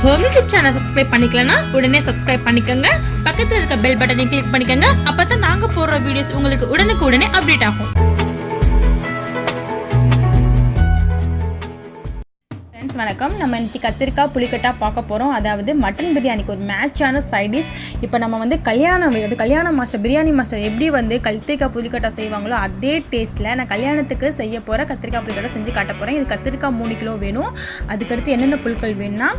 Home YouTube channel subscribe பண்ணிக்கலனா உடனே subscribe பண்ணிக்கங்க. பக்கத்துல இருக்க பெல் பட்டனை கிளிக் பண்ணிக்கங்க. அப்பதான் நாங்க போடுற வீடியோஸ் உங்களுக்கு உடனுக்குடனே அப்டேட் ஆகும். வணக்கம். நம்ம இன்னைக்கு கத்திரிக்காய் புளிக்கட்டா பார்க்க போகிறோம். அதாவது மட்டன் பிரியாணிக்கு ஒரு மேட்சான சைடிஷ். இப்போ நம்ம வந்து கல்யாண மாஸ்டர் பிரியாணி மாஸ்டர் எப்படி வந்து கத்திரிக்காய் புளிக்கட்டா செய்வாங்களோ அதே டேஸ்ட்டில் நான் கல்யாணத்துக்கு செய்ய போகிற கத்திரிக்காய் புளிக்கட்டா செஞ்சு காட்ட போகிறேன். இது கத்திரிக்காய் 3 கிலோ வேணும். அதுக்கடுத்து என்னென்ன புல்கள் வேணும்னா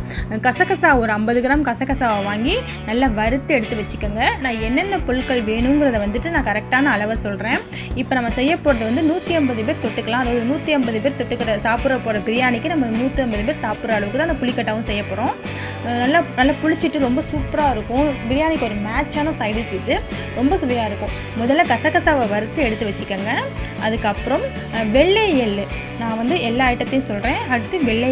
கசகசா ஒரு 50 கிராம் கசகசாவை வாங்கி நல்லா வறுத்து எடுத்து வச்சுக்கோங்க. நான் என்னென்ன புல்கள் வேணுங்கிறத வந்துட்டு நான் கரெக்டான அளவை சொல்கிறேன். இப்போ நம்ம செய்ய போகிறது வந்து 150 பேர் தொட்டுக்கலாம். அதாவது 150 பேர் தொட்டுக்கிற சாப்பிட்ற போகிற பிரியாணிக்கு நம்ம 150 பேர் சாப்பிட்ற அளவுக்கு தான் அந்த புளிக்கட்டாவும் செய்ய போகிறோம். நல்லா புளிச்சிட்டு ரொம்ப சூப்பராக இருக்கும். பிரியாணிக்கு ஒரு மேட்சான சைடிஷ் இது. ரொம்ப சுவையாக இருக்கும். முதல்ல கசகசாவை வறுத்து எடுத்து வச்சுக்கோங்க. அதுக்கப்புறம் வெள்ளை எள்ளு, நான் வந்து எல்லா ஐட்டத்தையும் சொல்கிறேன். அடுத்து வெள்ளை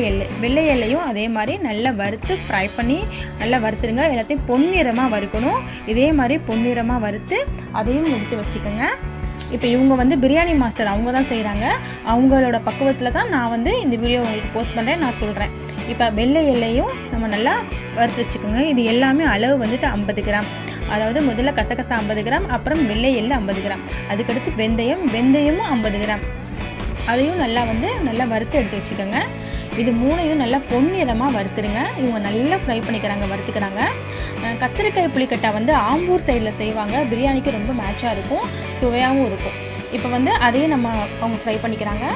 எள்ளையும் அதே மாதிரி நல்லா வறுத்து ஃப்ரை பண்ணி நல்லா வறுத்துருங்க. எல்லாத்தையும் பொன்னிறமாக வறுக்கணும். இதே மாதிரி பொன்னிறமாக வறுத்து அதையும் எடுத்து வச்சுக்கோங்க. இப்போ இவங்க வந்து பிரியாணி மாஸ்டர் அவங்க தான் செய்கிறாங்க. அவங்களோட பக்குவத்தில் தான் நான் வந்து இந்த வீடியோ உங்களுக்கு போஸ்ட் பண்ணுறேன், நான் சொல்கிறேன். இப்போ வெள்ளை எல்லையும் நம்ம நல்லா வறுத்து வச்சுக்கோங்க. இது எல்லாமே அளவு வந்துட்டு 50 கிராம். அதாவது முதல்ல கசகசா 50 கிராம், அப்புறம் வெள்ளை எள்ளு 50 கிராம், அதுக்கடுத்து வெந்தயமும் 50 கிராம். அதையும் நல்லா வறுத்து எடுத்து வச்சுக்கோங்க. இது 3ஐயும் நல்லா பொன்னிறமாக வறுத்துருங்க. இவங்க நல்லா ஃப்ரை பண்ணிக்கிறாங்க, வறுத்துக்கிறாங்க. கத்திரிக்காய் புளிக்கட்டா வந்து ஆம்பூர் சைடில் செய்வாங்க. பிரியாணிக்கு ரொம்ப மேட்சாக இருக்கும், சுவையாகவும் இருக்கும். இப்போ வந்து அதையும் அவங்க ஃப்ரை பண்ணிக்கிறாங்க.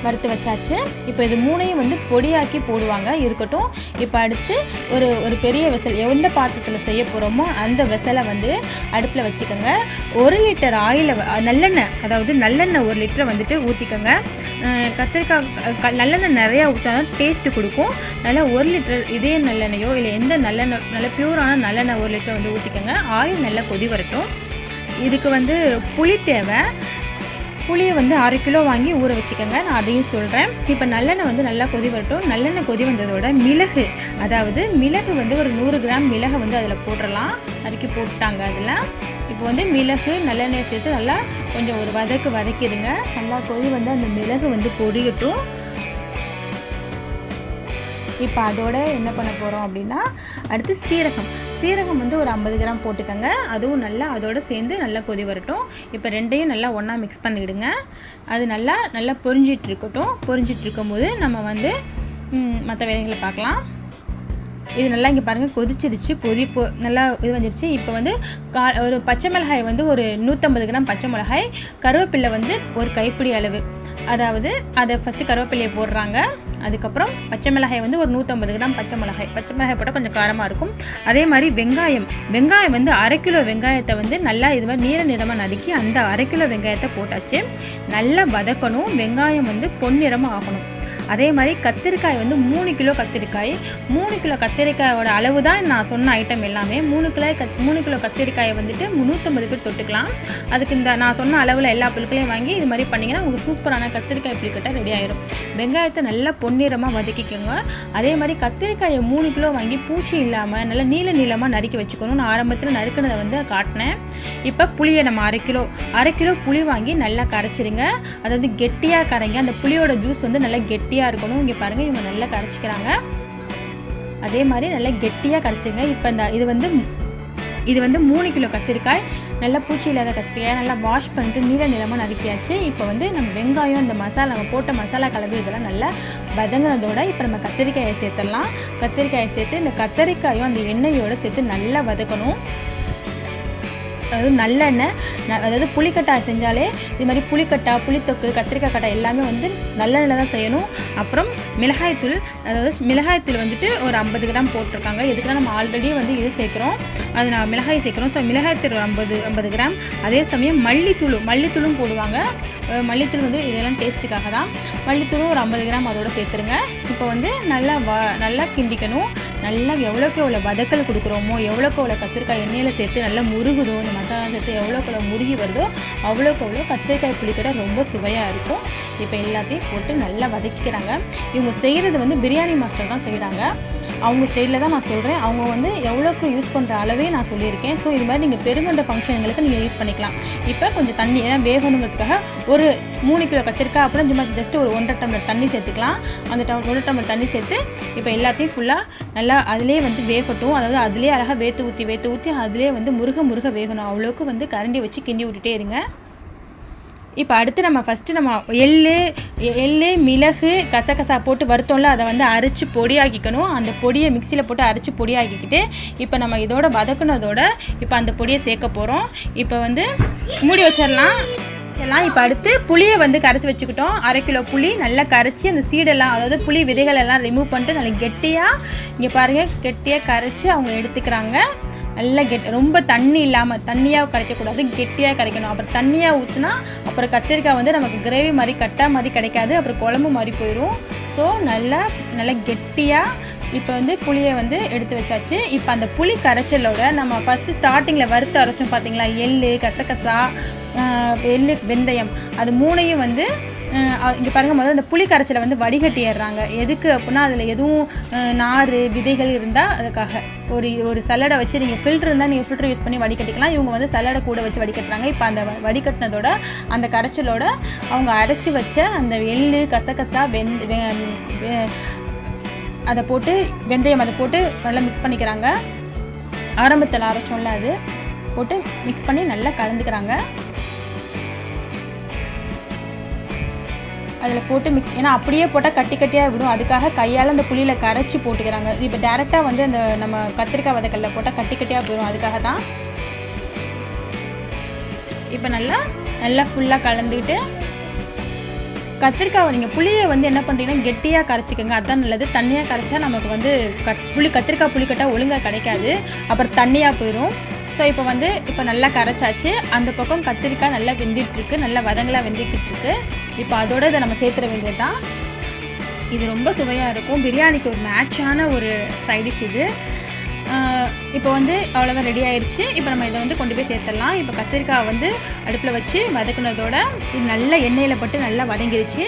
வறுத்து வச்சாச்சு. இப்போ இது 3ஐயும் வந்து பொடியாக்கி போடுவாங்க, இருக்கட்டும். இப்போ அடுத்து ஒரு பெரிய வெசல், எந்த பாத்திரத்தில் செய்ய போகிறோமோ அந்த வெசலை வந்து அடுப்பில் வச்சுக்கோங்க. 1 லிட்டர் ஆயில் நல்லெண்ணெய், அதாவது நல்லெண்ணெய் 1 லிட்டரை வந்துட்டு ஊற்றிக்கோங்க. கத்திரிக்காய் நல்லெண்ணெய் நிறையா ஊற்றினா டேஸ்ட்டு கொடுக்கும். நல்லா 1 லிட்டர் இதே நல்லெண்ணெயோ இல்லை எந்த நல்லெண்ணெய், நல்ல பியூரான நல்லெண்ணெய் 1 லிட்டர் வந்து ஊற்றிக்கோங்க. ஆயில் நல்லா கொதி வரட்டும். இதுக்கு வந்து புளி தேவை. புளியை வந்து 1/2 கிலோ வாங்கி ஊற வச்சுக்கோங்க. நான் அதையும் சொல்கிறேன். இப்போ நல்லெண்ணெய் வந்து நல்லா கொதி வரட்டும். நல்லெண்ணெய் கொதி வந்ததோட மிளகு, அதாவது மிளகு வந்து ஒரு 100 கிராம் மிளகு வந்து அதில் போட்டுடலாம். நறுக்கி போட்டுட்டாங்க அதில். இப்போ வந்து மிளகு நல்லெண்ணெயை சேர்த்து நல்லா கொஞ்சம் ஒரு வதக்கிடுங்க. நல்லா கொதி வந்து அந்த மிளகு வந்து பொரியட்டும். இப்போ அதோட என்ன பண்ண போகிறோம் அப்படின்னா, அடுத்து சீரகம் வந்து ஒரு 50 கிராம் போட்டுக்கோங்க. அதுவும் நல்லா அதோடு சேர்ந்து நல்லா கொதி வரட்டும். இப்போ ரெண்டையும் நல்லா ஒன்றா மிக்ஸ் பண்ணிவிடுங்க. அது நல்லா பொரிஞ்சிட்டு இருக்கட்டும். பொரிஞ்சிட்டு இருக்கும்போது நம்ம வந்து மற்ற வேலைகளை பார்க்கலாம். இது நல்லா இங்கே பாருங்கள் கொதிச்சிருச்சு. நல்லா இது வந்துருச்சு. இப்போ வந்து ஒரு பச்சை மிளகாய் வந்து ஒரு 150 கிராம் பச்சை மிளகாய், கருவேப்பிலை வந்து ஒரு கைப்பிடி அளவு, அதாவது அதை ஃபஸ்ட்டு கருவேப்பிலையை போடுறாங்க. அதுக்கப்புறம் பச்சை மிளகாய் வந்து ஒரு 150 கிராம் பச்சை மிளகாய் போட்டால் கொஞ்சம் காரமாக இருக்கும். அதே மாதிரி வெங்காயம் வந்து 1/2 கிலோ வெங்காயத்தை வந்து நல்லா இது மாதிரி நிறமாக நறுக்கி அந்த 1/2 கிலோ வெங்காயத்தை போட்டாச்சு. நல்லா வதக்கணும். வெங்காயம் வந்து பொன்னிறமாக ஆகணும். அதே மாதிரி கத்திரிக்காய் வந்து 3 கிலோ கத்திரிக்காயோட அளவு தான் நான் சொன்ன ஐட்டம் எல்லாமே. 3 கிலோ கத்திரிக்காயை வந்துட்டு 150 பேர் தொட்டுக்கலாம். அதுக்கு இந்த நான் சொன்ன அளவில் எல்லா பொருட்களையும் வாங்கி இது மாதிரி பண்ணிங்கன்னா உங்களுக்கு சூப்பரான கத்திரிக்காய் புளிக்கட்டை ரெடி ஆயிடும். வெங்காயத்தை நல்லா பொன்னிறமாக வதக்கிக்கோங்க. அதே மாதிரி கத்திரிக்காயை 3 கிலோ வாங்கி பூச்சி இல்லாமல் நல்லா நீளமாக நறுக்கி வச்சுக்கணும். நான் ஆரம்பத்தில் நறுக்கினதை வந்து காட்டினேன். இப்போ புளியை நம்ம 1/2 கிலோ புளி வாங்கி நல்லா கரைச்சிடுங்க. அதாவது கெட்டியாக கரைங்க. அந்த புளியோட ஜூஸ் வந்து நல்லா கெட்டியாக இருக்கணும். இங்கே பாருங்கள், இவங்க நல்லா கரைச்சிக்கிறாங்க. அதே மாதிரி நல்லா கெட்டியாக கரைச்சிங்க. இப்போ இது வந்து 3 கிலோ கத்திரிக்காய், நல்லா பூச்சி இல்லாத கத்திரிக்காய் நல்லா வாஷ் பண்ணிட்டு நீளமாக நறுக்கியாச்சு. இப்போ வந்து நம்ம வெங்காயம், இந்த மசாலா, நம்ம போட்ட மசாலா கலவை இதெல்லாம் நல்லா வதங்கினதோட இப்போ நம்ம கத்திரிக்காயை சேர்த்துடலாம். கத்திரிக்காயை சேர்த்து இந்த கத்திரிக்காயும் அந்த எண்ணெயோடு சேர்த்து நல்லா வதக்கணும். அதாவது நல்லெண்ணெய், அதாவது புளிக்கட்டா செஞ்சாலே இது மாதிரி புளிக்கட்டா, புளித்தொக்கு, கத்திரிக்காய் கட்டை எல்லாமே வந்து நல்லெண்ணெயில் தான் செய்யணும். அப்புறம் மிளகாய்த்தூள், அதாவது மிளகாய்த்தூள் வந்துட்டு ஒரு 50 கிராம் போட்டிருக்காங்க. எதுக்குன்னா நம்ம ஆல்ரெடி வந்து இது சேர்க்குறோம், அது நான் மிளகாய் சேர்க்குறோம். ஸோ மிளகாய்த்தூள் 50 கிராம். அதே சமயம் மல்லித்தூளும் போடுவாங்க. மல்லித்தூள் வந்து இதெல்லாம் டேஸ்ட்டுக்காக தான். மல்லித்தூளும் ஒரு 50 கிராம் அதோடு சேர்த்துருங்க. இப்போ வந்து நல்லா கிண்டிக்கணும். நல்லா எவ்வளோக்கு எவ்வளோ வதக்கல் கொடுக்குறோமோ, எவ்வளோக்கு எவ்வளோ கத்திரிக்காய் எண்ணெயில் சேர்த்து நல்லா முருகுதோ, இந்த மசாலா சேர்த்து எவ்வளோக்கு எவ்வளோ முருகி வருதோ அவ்வளோக்கு எவ்வளோ கத்திரிக்காய் புளிக்கட்டை ரொம்ப சுவையாக இருக்கும். இப்போ எல்லாத்தையும் போட்டு நல்லா வதக்கிக்கிறாங்க. இவங்க செய்கிறது வந்து பிரியாணி மாஸ்டர் தான் செய்கிறாங்க. அவங்க ஸ்டைலில் தான் நான் சொல்கிறேன். அவங்க வந்து எவ்வளோக்கு யூஸ் பண்ணுற அளவே நான் சொல்லியிருக்கேன். ஸோ இது மாதிரி நீங்கள் பெருங்கொண்ட ஃபங்க்ஷனுங்களுக்கு நீங்கள் யூஸ் பண்ணிக்கலாம். இப்போ கொஞ்சம் தண்ணி ஏன்னா வேகணுங்கிறதுக்காக ஒரு 3 கிலோ கத்திரிக்காய் அப்புறம் சும்மா ஜஸ்ட் ஒரு 1.5 டம்ளர் தண்ணி சேர்த்துக்கலாம். அந்த 1 டம்ளர் தண்ணி சேர்த்து இப்போ எல்லாத்தையும் ஃபுல்லாக நல்லா அதிலே வந்து வேகட்டும். அதாவது அதிலே அழகாக வேற்று ஊற்றி அதிலே வந்து முருக வேகணும். அவ்வளோக்கு வந்து கரண்டி வச்சு கிண்டி விட்டுட்டே இருங்க. இப்போ அடுத்து நம்ம ஃபஸ்ட்டு நம்ம எள்ளு மிளகு கசகசா போட்டு வறுத்தோம்ல, அதை வந்து அரைச்சி பொடியாக்கிக்கணும். அந்த பொடியை மிக்சியில் போட்டு அரைச்சி பொடியாக்கிக்கிட்டு இப்போ நம்ம இதோட வதக்குனதோட இப்போ அந்த பொடியை சேர்க்க போகிறோம். இப்போ வந்து மூடி வச்சிடலாம். இப்போ அடுத்து புளியை வந்து கரைச்சி வச்சுக்கிட்டோம். 1/2 கிலோ புளி நல்லா கரைச்சி அந்த சீடெல்லாம் அதாவது புளி விதைகள் எல்லாம் ரிமூவ் பண்ணிட்டு நல்லா கெட்டியாக இங்கே பாருங்கள் கெட்டியாக கரைச்சி அவங்க எடுத்துக்கிறாங்க. நல்லா ரொம்ப தண்ணி இல்லாமல் தண்ணியாக கரைக்கக்கூடாது, கெட்டியாக கரைக்கணும். அப்புறம் தண்ணியாக ஊற்றினா அப்புறம் கத்திரிக்காய் வந்து நமக்கு கிரேவி மாதிரி கட்டா மாதிரி கிடைக்காது, அப்புறம் குழம்பு மாதிரி போயிடும். ஸோ நல்லா கெட்டியாக இப்போ வந்து புளியை வந்து எடுத்து வச்சாச்சு. இப்போ அந்த புளி கரைச்சலோட நம்ம ஃபஸ்ட்டு ஸ்டார்டிங்கில் வறுத்து அரைச்சோம் பார்த்தீங்களா, எள்ளு கசகசா எள்ளு வெந்தயம் அது 3ஐயும் வந்து இங்கே பாருங்கள் முதல்ல இந்த புளி கரைச்சலை வந்து வடிகட்டிடுறாங்க. எதுக்கு அப்படின்னா அதில் எதுவும் நார் விதைகள் இருந்தால் அதுக்காக ஒரு சலடை வச்சு நீங்கள் ஃபில்ட்ரு இருந்தால் நீங்கள் ஃபில்ட்ரு யூஸ் பண்ணி வடிகட்டிக்கலாம். இவங்க வந்து சலடை கூட வச்சு வடிகட்டுறாங்க. இப்போ அந்த வடிகட்டினதோட அந்த கரைச்சலோட அவங்க அரைச்சி வச்ச அந்த எள்ளு கசகசா அதை போட்டு வெந்தயம் அதை போட்டு நல்லா மிக்ஸ் பண்ணிக்கிறாங்க. ஆரம்பத்தில் அரைச்சோம்ல அது போட்டு மிக்ஸ் பண்ணி நல்லா கலந்துக்கிறாங்க. அதில் போட்டு மிக்ஸ் ஏன்னா அப்படியே போட்டால் கட்டியாக விடும், அதுக்காக கையால் அந்த புளியில் கரைச்சி போட்டுக்கிறாங்க. இப்போ டேரெக்டாக வந்து அந்த நம்ம கத்திரிக்காய் வதக்கல்ல போட்டால் கட்டியாக போயிடும், அதுக்காக தான். இப்போ நல்லா ஃபுல்லாக கலந்துக்கிட்டு கத்திரிக்காவை நீங்கள் புளியை வந்து என்ன பண்ணுறீங்கன்னா கெட்டியாக கரைச்சிக்கோங்க, அதுதான் நல்லது. தண்ணியாக கரைச்சா நமக்கு வந்து கத்திரிக்காய் புளிக்கட்டா ஒழுங்காக கிடைக்காது, அப்புறம் தண்ணியாக போயிடும். ஸோ இப்போ நல்லா கரைச்சாச்சு. அந்த பக்கம் கத்திரிக்காய் நல்லா வெந்துட்டுருக்கு, நல்லா வதங்கலாக வெந்துக்கிட்டுருக்கு. இப்போ அதோட இதை நம்ம சேர்த்துற வேண்டியது தான். இது ரொம்ப சுவையாக இருக்கும். பிரியாணிக்கு ஒரு மேட்சான ஒரு சைடிஷ் இது. இப்போ வந்து அவ்வளோதான் ரெடி ஆயிடுச்சு. இப்போ நம்ம இதை வந்து கொண்டு போய் சேர்த்துடலாம். இப்போ கத்திரிக்காய் வந்து அடுப்பில் வச்சு வதக்குனதோட இது நல்லா எண்ணெயில் பட்டு நல்லா வதங்கிடுச்சு.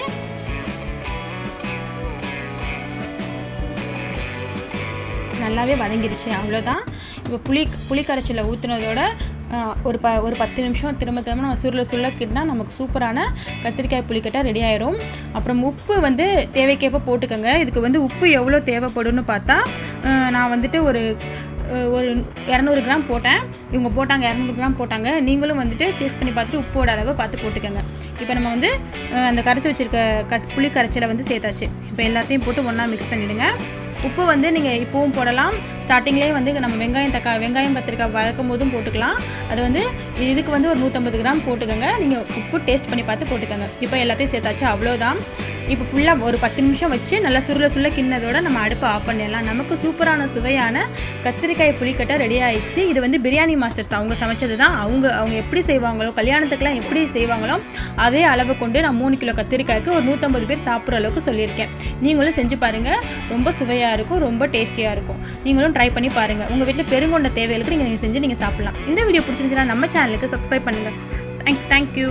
நல்லாவே வதங்கிடுச்சு, அவ்வளோதான். இப்போ புளி கரைச்சலை ஊற்றுனதோட ஒரு 10 நிமிஷம் திரும்ப நம்ம சுருள கிட்டினா நமக்கு சூப்பரான கத்திரிக்காய் புளிக்கட்டை ரெடி ஆயிரும். அப்புறம் உப்பு வந்து தேவைக்கேற்ப போட்டுக்கோங்க. இதுக்கு வந்து உப்பு எவ்வளோ தேவைப்படும்னு பார்த்தா நான் வந்துட்டு ஒரு 200 கிராம் போட்டேன். இவங்க போட்டாங்க 200 கிராம் போட்டாங்க. நீங்களும் வந்துட்டு டேஸ்ட் பண்ணி பார்த்துட்டு உப்போட அளவு பார்த்து போட்டுக்கோங்க. இப்போ நம்ம வந்து அந்த கரைச்சி வச்சுருக்க புளி கரைச்சலை வந்து சேர்த்தாச்சு. இப்போ எல்லாத்தையும் போட்டு ஒன்றா மிக்ஸ் பண்ணிவிடுங்க. உப்பு வந்து நீங்கள் இப்போவும் போடலாம், ஸ்டார்டிங்லேயே வந்து நம்ம வெங்காயம் கத்திரிக்காய் வதக்கும் போதும் போட்டுக்கலாம். அது வந்து இதுக்கு வந்து ஒரு 150 கிராம் போட்டுக்கோங்க. நீங்கள் உப்பு டேஸ்ட் பண்ணி பார்த்து போட்டுக்கோங்க. இப்போ எல்லாத்தையும் சேர்த்தாச்சு, அவ்வளோதான். இப்போ ஃபுல்லாக ஒரு 10 நிமிஷம் வச்சு நல்லா சுருள கிண்ணதோட நம்ம அடுப்பை ஆஃப் பண்ணிடலாம். நமக்கு சூப்பரான சுவையான கத்திரிக்காய் புளிக்கட்டை ரெடி ஆயிடுச்சு. இது வந்து பிரியாணி மாஸ்டர்ஸ் அவங்க சமைச்சது தான். அவங்க எப்படி செய்வாங்களோ, கல்யாணத்துக்குலாம் எப்படி செய்வாங்களோ அதே அளவு கொண்டு நான் 3 கிலோ கத்திரிக்காய்க்கு ஒரு 150 பேர் சாப்பிட்ற அளவுக்கு சொல்லியிருக்கேன். நீங்களும் செஞ்சு பாருங்கள், ரொம்ப சுவையாக இருக்கும், ரொம்ப டேஸ்டியாக இருக்கும். நீங்களும் ட்ரை பண்ணி பாருங்கள். உங்கள் வீட்டில் பெருங்கொண்ட தேவைகளுக்கு நீங்கள் செஞ்சு நீங்கள் சாப்பிட்லாம். இந்த வீடியோ பிடிச்சிருந்துச்சுன்னா நம்ம சேனலுக்கு சப்ஸ்கிரைப் பண்ணுங்கள். தேங்க்யூ.